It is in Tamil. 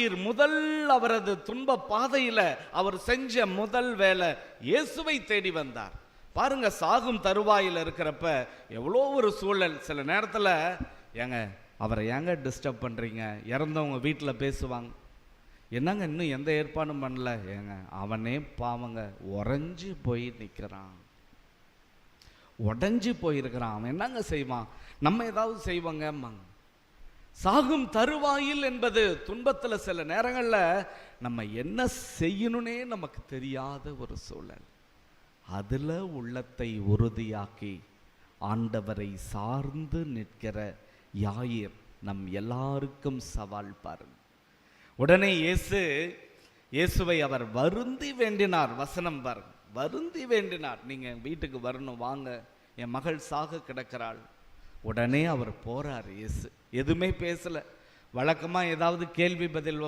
யாயீர் முதல் அவரது துன்ப பாதையில அவர் செஞ்ச முதல் வேலை இயேசுவை தேடி வந்தார். பாருங்க, சாகும் தருவாயில் இருக்கிறப்ப எவ்வளோ ஒரு சூழல். சில நேரத்தில் ஏங்க அவரை ஏங்க டிஸ்டர்ப் பண்ணுறீங்க, இறந்தவங்க வீட்டில் பேசுவாங்க, என்னங்க இன்னும் எந்த ஏற்பாடும் பண்ணல, ஏங்க அவனே பாவங்க உறைஞ்சி போய் நிற்கிறான், உடஞ்சி போயிருக்கிறான், அவன் என்னங்க செய்வான், நம்ம ஏதாவது செய்வாங்கம்மாங்க. சாகும் தருவாயில் என்பது துன்பத்தில் சில நேரங்களில் நம்ம என்ன செய்யணும்னே நமக்கு தெரியாத ஒரு சூழல். அதில் உள்ளத்தை உறுதியாக்கி ஆண்டவரை சார்ந்து நிற்கிற யாயீர் நம் எல்லாருக்கும் சவால் பாருங்க. உடனே இயேசுவை அவர் வருந்தி வேண்டினார். வசனம் பாருங்க, வருந்தி வேண்டினார், நீங்க வீட்டுக்கு வரணும், வாங்க, என் மகள் சாக கிடக்கிறாள். உடனே அவர் போறார். இயேசு எதுவுமே பேசல. வழக்கமா ஏதாவது கேள்வி பதில்